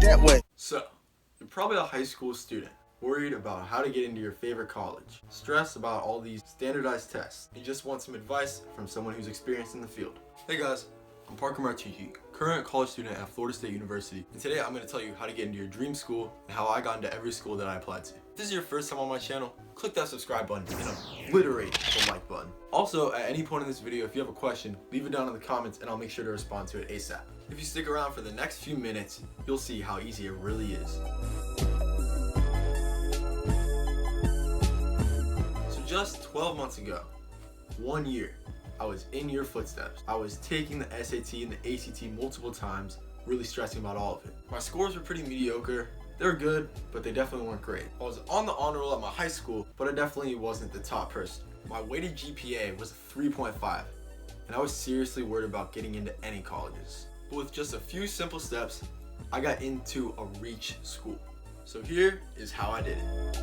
that way. So, you're probably a high school student, worried about how to get into your favorite college, stressed about all these standardized tests, and you just want some advice from someone who's experienced in the field. Hey guys, I'm Parker Martucci, current college student at Florida State University, and today I'm going to tell you how to get into your dream school and how I got into every school that I applied to. If this is your first time on my channel, click that subscribe button and obliterate the like button. Also, at any point in this video, if you have a question, leave it down in the comments and I'll make sure to respond to it ASAP. If you stick around for the next few minutes, you'll see how easy it really is. So just 12 months ago, 1 year, I was in your footsteps. I was taking the SAT and the ACT multiple times, really stressing about all of it. My scores were pretty mediocre. They were good, but they definitely weren't great. I was on the honor roll at my high school, but I definitely wasn't the top person. My weighted GPA was a 3.5, and I was seriously worried about getting into any colleges. But with just a few simple steps, I got into a reach school. So here is how I did it.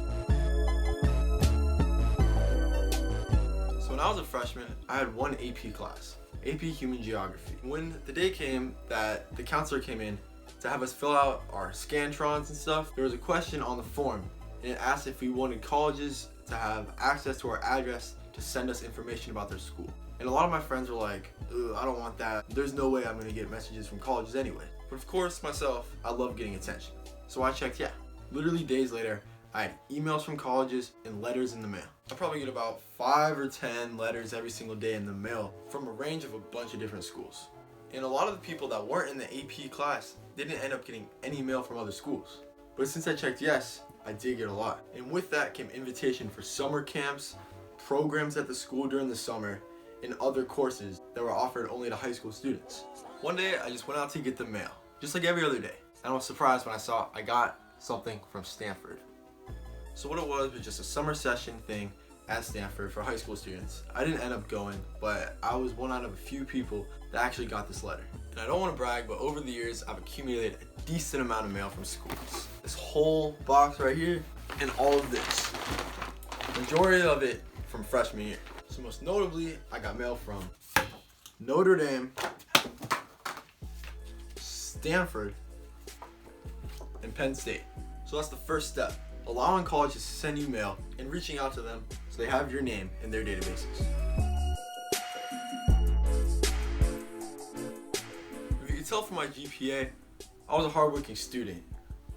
So when I was a freshman, I had one AP class, AP Human Geography. When the day came that the counselor came in to have us fill out our Scantrons and stuff, there was a question on the form, and it asked if we wanted colleges to have access to our address to send us information about their school. And a lot of my friends were like, I don't want that. There's no way I'm gonna get messages from colleges anyway. But of course, myself, I love getting attention. So I checked, yeah. Literally days later, I had emails from colleges and letters in the mail. I probably get about 5 or 10 letters every single day in the mail from a range of a bunch of different schools. And a lot of the people that weren't in the AP class didn't end up getting any mail from other schools. But since I checked yes, I did get a lot. And with that came invitation for summer camps, programs at the school during the summer, and other courses that were offered only to high school students. One day, I just went out to get the mail, just like every other day. And I was surprised when I saw I got something from Stanford. So what it was just a summer session thing at Stanford for high school students. I didn't end up going, but I was one out of a few people that actually got this letter. And I don't want to brag, but over the years, I've accumulated a decent amount of mail from schools. This whole box right here, and all of this. Majority of it from freshman year. So most notably, I got mail from Notre Dame, Stanford, and Penn State. So that's the first step. Allowing colleges to send you mail and reaching out to them so they have your name in their databases. If you can tell from my GPA, I was a hardworking student,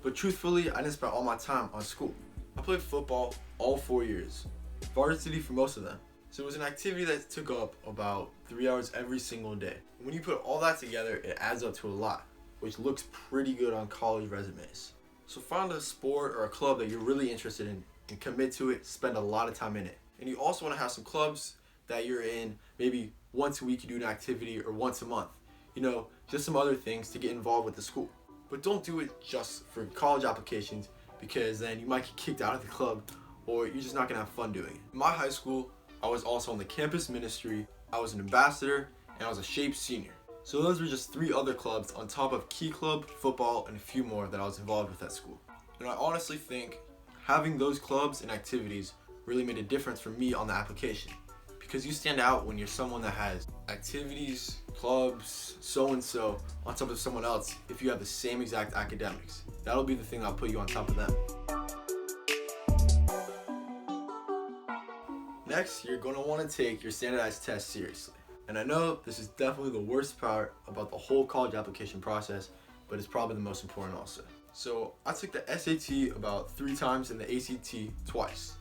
but truthfully, I didn't spend all my time on school. I played football all 4 years, varsity for most of them. So it was an activity that took up about 3 hours every single day. And when you put all that together, it adds up to a lot, which looks pretty good on college resumes. So find a sport or a club that you're really interested in and commit to it, spend a lot of time in it. And you also want to have some clubs that you're in, maybe once a week you do an activity or once a month. You know, just some other things to get involved with the school. But don't do it just for college applications, because then you might get kicked out of the club or you're just not gonna have fun doing it. In my high school, I was also on the campus ministry, I was an ambassador, and I was a SHAPE senior. So those were just 3 other clubs on top of Key Club, football, and a few more that I was involved with at school. And I honestly think having those clubs and activities really made a difference for me on the application. Because you stand out when you're someone that has activities, clubs, so-and-so on top of someone else if you have the same exact academics. That'll be the thing that'll put you on top of them. Next, you're going to want to take your standardized test seriously. And I know this is definitely the worst part about the whole college application process, but it's probably the most important also. So I took the SAT about 3 times and the ACT twice.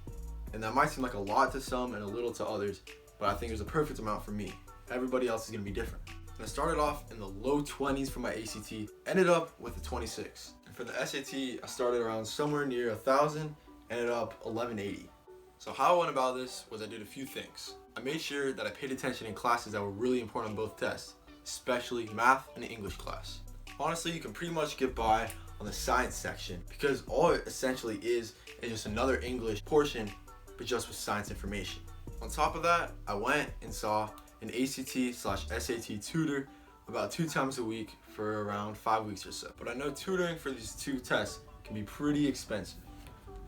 And that might seem like a lot to some and a little to others, but I think it was a perfect amount for me. Everybody else is going to be different. And I started off in the low 20s for my ACT, ended up with a 26. And for the SAT, I started around somewhere near 1,000, ended up 1180. So how I went about this was I did a few things. I made sure that I paid attention in classes that were really important on both tests, especially math and English class. Honestly, you can pretty much get by on the science section because all it essentially is just another English portion, but just with science information. On top of that, I went and saw an ACT/SAT tutor about 2 times a week for around 5 weeks or so. But I know tutoring for these 2 tests can be pretty expensive,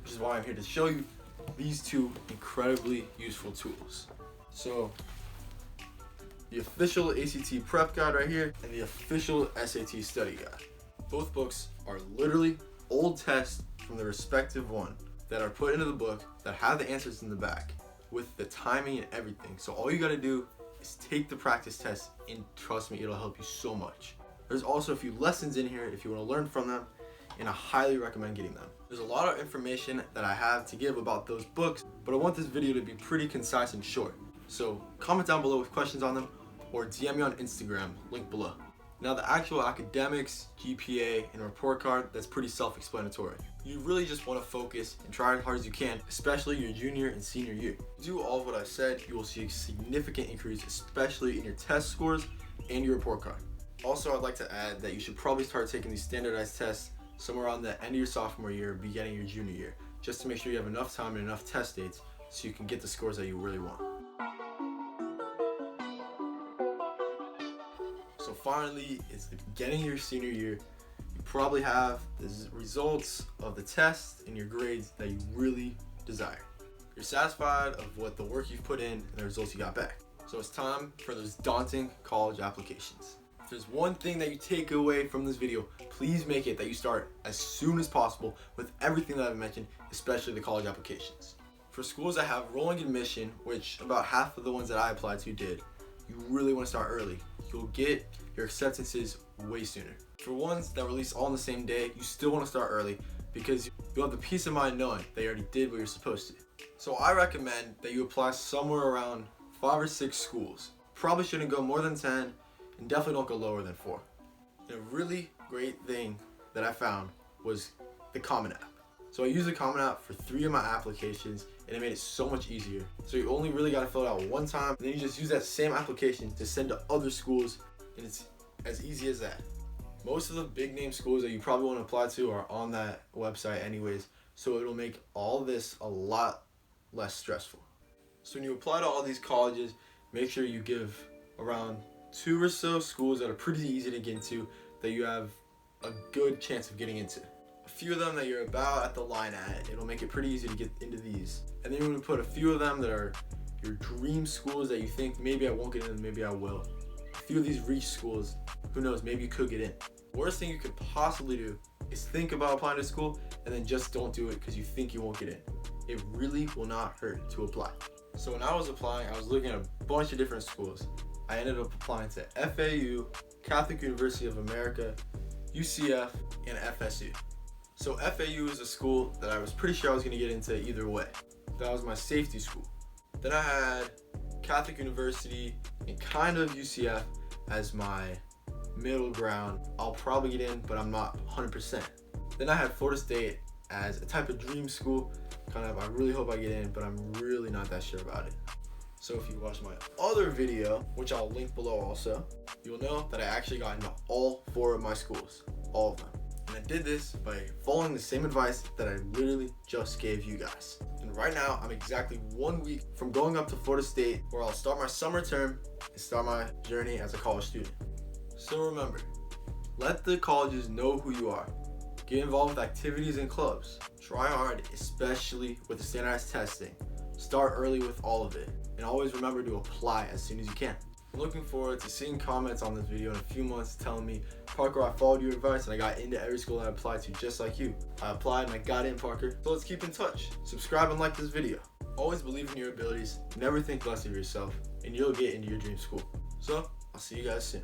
which is why I'm here to show you these 2 incredibly useful tools. So the official ACT prep guide right here and the official SAT study guide. Both books are literally old tests from the respective one that are put into the book that have the answers in the back with the timing and everything. So all you gotta do is take the practice test, and trust me, it'll help you so much. There's also a few lessons in here if you want to learn from them, and I highly recommend getting them. There's a lot of information that I have to give about those books, but I want this video to be pretty concise and short. So comment down below with questions on them, or DM me on Instagram, link below. Now the actual academics, GPA, and report card, that's pretty self-explanatory. You really just want to focus and try as hard as you can, especially your junior and senior year. Do all of what I said, you will see a significant increase, especially in your test scores and your report card. Also, I'd like to add that you should probably start taking these standardized tests somewhere around the end of your sophomore year, beginning of your junior year, just to make sure you have enough time and enough test dates so you can get the scores that you really want. So finally, it's the beginning of your senior year. You probably have the results of the tests and your grades that you really desire. You're satisfied of what the work you've put in and the results you got back. So it's time for those daunting college applications. If there's one thing that you take away from this video, please make it that you start as soon as possible with everything that I've mentioned, especially the college applications. For schools that have rolling admission, which about half of the ones that I applied to did, you really want to start early. You'll get your acceptances way sooner. For ones that release all on the same day, you still want to start early because you'll have the peace of mind knowing that you already did what you're supposed to. So I recommend that you apply somewhere around 5 or 6 schools. Probably shouldn't go more than 10, and definitely don't go lower than 4. And a really great thing that I found was the Common App. So I used the Common App for 3 of my applications, and it made it so much easier. So you only really got to fill it out one time, and then you just use that same application to send to other schools, and it's as easy as that. Most of the big name schools that you probably want to apply to are on that website anyways, so it'll make all this a lot less stressful. So when you apply to all these colleges, make sure you give around 2 or so schools that are pretty easy to get into, that you have a good chance of getting into. A few of them that you're about at the line at, it'll make it pretty easy to get into these. And then you're going to put a few of them that are your dream schools that you think maybe I won't get in, maybe I will. A few of these reach schools, who knows, maybe you could get in. Worst thing you could possibly do is think about applying to school and then just don't do it because you think you won't get in. It really will not hurt to apply. So when I was applying, I was looking at a bunch of different schools. I ended up applying to FAU, Catholic University of America, UCF, and FSU. So FAU is a school that I was pretty sure I was going to get into either way. That was my safety school. Then I had Catholic University and kind of UCF as my middle ground. I'll probably get in, but I'm not 100%. Then I had Florida State as a type of dream school. Kind of, I really hope I get in, but I'm really not that sure about it. So if you watch my other video, which I'll link below also, you'll know that I actually got into all 4 of my schools, all of them. And I did this by following the same advice that I literally just gave you guys. And right now, I'm exactly 1 week from going up to Florida State, where I'll start my summer term and start my journey as a college student. So remember, let the colleges know who you are. Get involved with activities and clubs. Try hard, especially with the standardized testing. Start early with all of it. And always remember to apply as soon as you can. I'm looking forward to seeing comments on this video in a few months telling me, Parker, I followed your advice and I got into every school I applied to just like you. I applied and I got in, Parker. So let's keep in touch. Subscribe and like this video. Always believe in your abilities, never think less of yourself, and you'll get into your dream school. So, I'll see you guys soon.